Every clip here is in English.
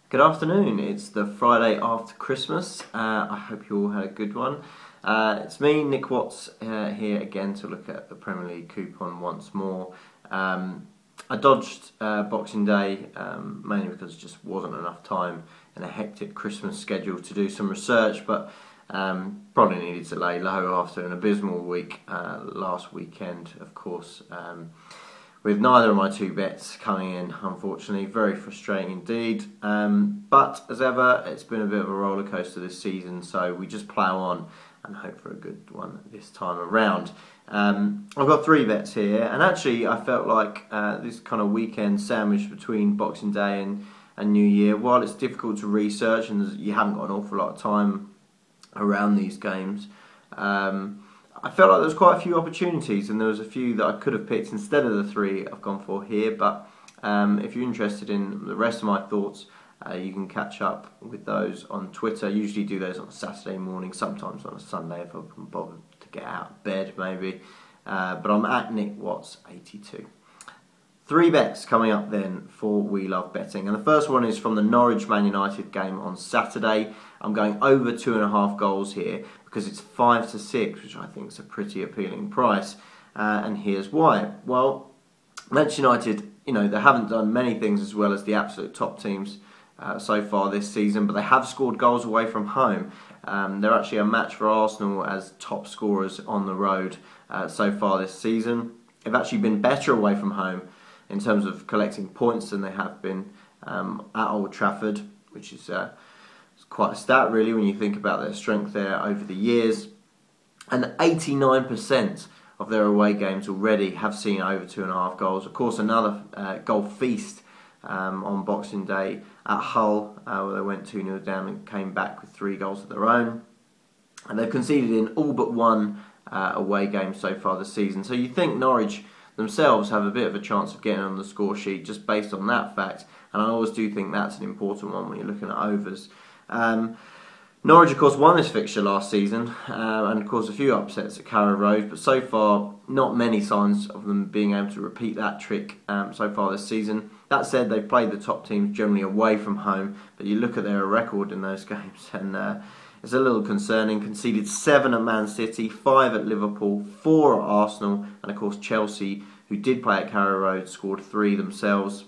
Good afternoon. It's the Friday after Christmas. I hope you all had a good one. It's me, Nick Watts, here again to look at the Premier League coupon once more. I dodged Boxing Day mainly because there just wasn't enough time in a hectic Christmas schedule to do some research, but probably needed to lay low after an abysmal week last weekend, of course. With neither of my two bets coming in, unfortunately. Very frustrating indeed. But as ever, it's been a bit of a roller coaster this season, so we just plough on and hope for a good one this time around. I've got three bets here, and actually I felt like this kind of weekend sandwich between Boxing Day and New Year, while it's difficult to research and you haven't got an awful lot of time around these games, I felt like there was quite a few opportunities, and there was a few that I could have picked instead of the three I've gone for here. But if you're interested in the rest of my thoughts, you can catch up with those on Twitter. I usually do those on a Saturday morning, sometimes on a Sunday if I can bother to get out of bed maybe. But I'm at Nick Watts 82. Three bets coming up then for We Love Betting. And the first one is from the Norwich Man United game on Saturday. I'm going over 2.5 goals here because it's 5-6, which I think is a pretty appealing price. And here's why. Well, Manchester United, they haven't done many things as well as the absolute top teams so far this season, but they have scored goals away from home. They're actually a match for Arsenal as top scorers on the road so far this season. They've actually been better away from home in terms of collecting points than they have been at Old Trafford, which is quite a stat really when you think about their strength there over the years. And 89% of their away games already have seen over 2.5 goals. Of course, another goal feast on Boxing Day at Hull, where they went 2-0 down and came back with 3 goals of their own. And they've conceded in all but one away game so far this season. So you think Norwich themselves have a bit of a chance of getting on the score sheet just based on that fact, and I always do think that's an important one when you're looking at overs. Norwich, of course, won this fixture last season, and of course a few upsets at Carrow Road, but so far not many signs of them being able to repeat that trick so far this season. That said, they've played the top teams generally away from home, but you look at their record in those games and it's a little concerning. Conceded 7 at Man City, 5 at Liverpool, 4 at Arsenal, and of course Chelsea, who did play at Carrow Road, scored 3 themselves.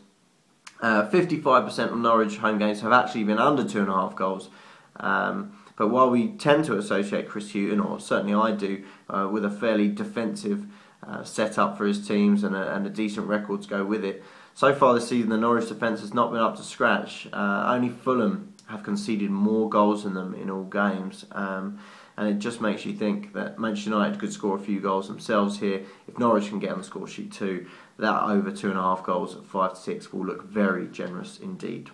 55% of Norwich home games have actually been under 2.5 goals. But while we tend to associate Chris Hughton, or certainly I do, with a fairly defensive setup for his teams and a decent record to go with it, so far this season the Norwich defence has not been up to scratch. Only Fulham have conceded more goals than them in all games, and it just makes you think that Manchester United could score a few goals themselves here. If Norwich can get on the score sheet too, that over 2.5 goals at 5-6 will look very generous indeed.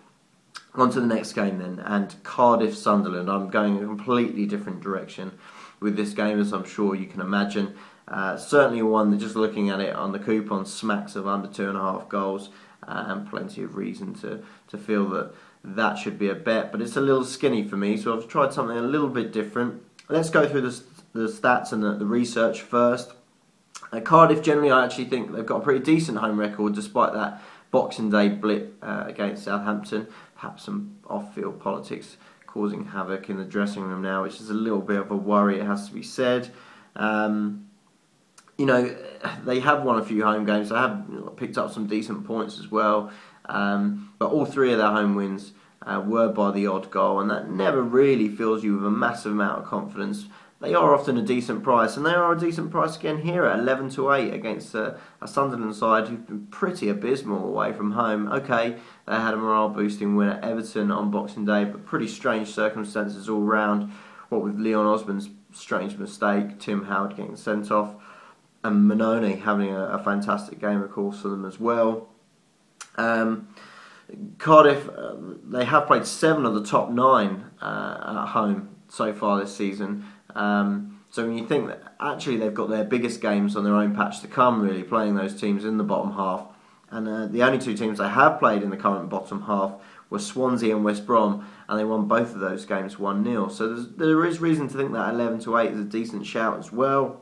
On to the next game then, and Cardiff Sunderland. I'm going a completely different direction with this game, as I'm sure you can imagine. Certainly one that, just looking at it on the coupon, smacks of under 2.5 goals, and plenty of reason to feel that should be a bet, but it's a little skinny for me, so I've tried something a little bit different. Let's go through the stats and the research first. Cardiff, generally, I actually think they've got a pretty decent home record despite that Boxing Day blip against Southampton. Perhaps some off-field politics causing havoc in the dressing room now, which is a little bit of a worry, it has to be said. They have won a few home games. They have picked up some decent points as well. But all 3 of their home wins were by the odd goal, and that never really fills you with a massive amount of confidence. They are often a decent price, and they are a decent price again here at 11-8 against a Sunderland side who've been pretty abysmal away from home. Okay, they had a morale-boosting win at Everton on Boxing Day, but pretty strange circumstances all round. What with Leon Osman's strange mistake, Tim Howard getting sent off, and Manone having a fantastic game, of course, for them as well. Cardiff, they have played 7 of the top 9 at home so far this season. So when you think that actually they've got their biggest games on their own patch to come, really, playing those teams in the bottom half. And the only 2 teams they have played in the current bottom half were Swansea and West Brom, and they won both of those games 1-0. So there is reason to think that 11-8 is a decent shout as well.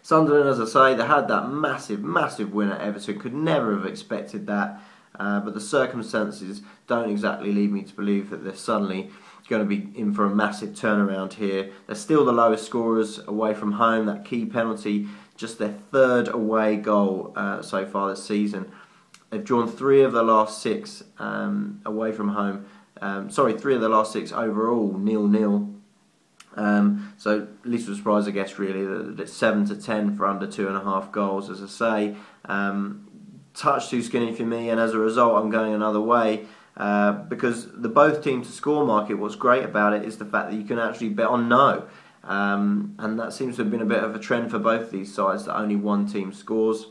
Sunderland, as I say, they had that massive win at Everton. Could never have expected that. but the circumstances don't exactly lead me to believe that they're suddenly going to be in for a massive turnaround here. They're still the lowest scorers away from home. That key penalty, just their third away goal so far this season. They've drawn 3 of the last 6 away from home. 3 of the last 6 overall, 0-0. So little surprise, I guess, really, that it's 7-10 for under 2.5 goals. As I say, touch too skinny for me, and as a result, I'm going another way. Because the both team to score market, what's great about it is the fact that you can actually bet on no. And that seems to have been a bit of a trend for both these sides, that only one team scores.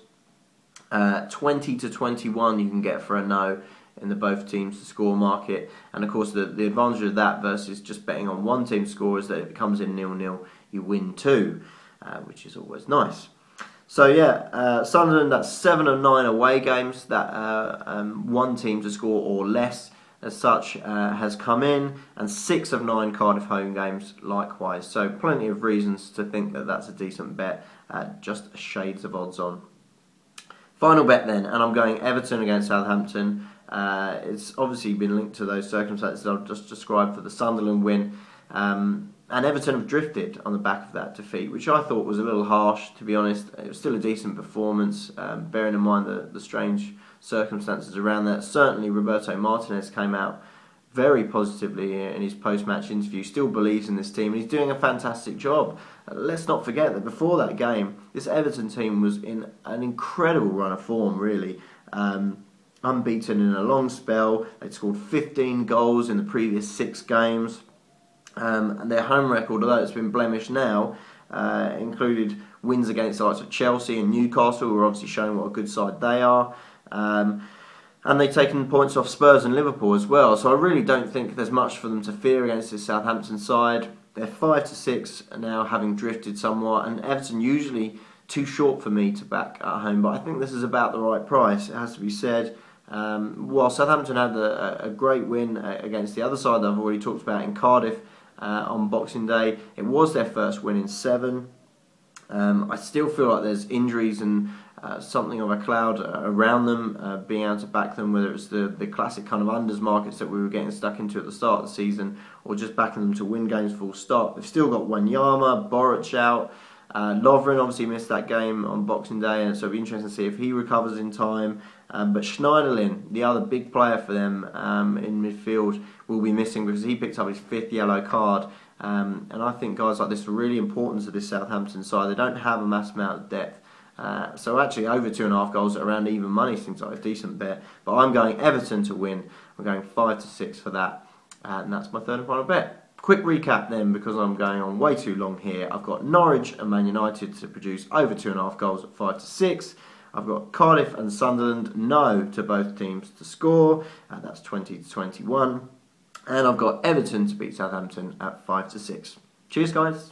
20-21 you can get for a no in the both teams to score market. And of course the advantage of that versus just betting on one team score is that if it comes in 0-0, you win 2, which is always nice. So yeah, Sunderland, that's 7 of 9 away games that one team to score or less as such has come in, and 6 of 9 Cardiff home games likewise. So plenty of reasons to think that that's a decent bet, just shades of odds on. Final bet then, and I'm going Everton against Southampton. It's obviously been linked to those circumstances I've just described for the Sunderland win. And Everton have drifted on the back of that defeat, which I thought was a little harsh, to be honest. It was still a decent performance, bearing in mind the strange circumstances around that. Certainly Roberto Martinez came out very positively in his post-match interview, still believes in this team, and he's doing a fantastic job. Let's not forget that before that game, this Everton team was in an incredible run of form, really. Unbeaten in a long spell. They'd scored 15 goals in the previous 6 games. And their home record, although it's been blemished now, included wins against the likes of Chelsea and Newcastle, who are obviously showing what a good side they are. And they've taken points off Spurs and Liverpool as well. So I really don't think there's much for them to fear against this Southampton side. They're 5-6 now, having drifted somewhat, and Everton usually too short for me to back at home, but I think this is about the right price, it has to be said. While Southampton had a great win against the other side that I've already talked about in Cardiff on Boxing Day, it was their first win in 7. I still feel like there's injuries and something of a cloud around them, being able to back them, whether it's the classic kind of unders markets that we were getting stuck into at the start of the season, or just backing them to win games full stop. They've still got Wanyama, Boric out. Lovren obviously missed that game on Boxing Day, and so it'll be interesting to see if he recovers in time. But Schneiderlin, the other big player for them in midfield, will be missing because he picked up his 5th yellow card. And I think guys like this are really important to this Southampton side. They don't have a mass amount of depth. So actually over 2.5 goals at around even money seems like a decent bet. But I'm going Everton to win. I'm going 5-6 for that. And that's my third and final bet. Quick recap then, because I'm going on way too long here. I've got Norwich and Man United to produce over 2.5 goals at 5-6. I've got Cardiff and Sunderland, no to both teams to score. That's 20-21. And I've got Everton to beat Southampton at 5-6. Cheers, guys.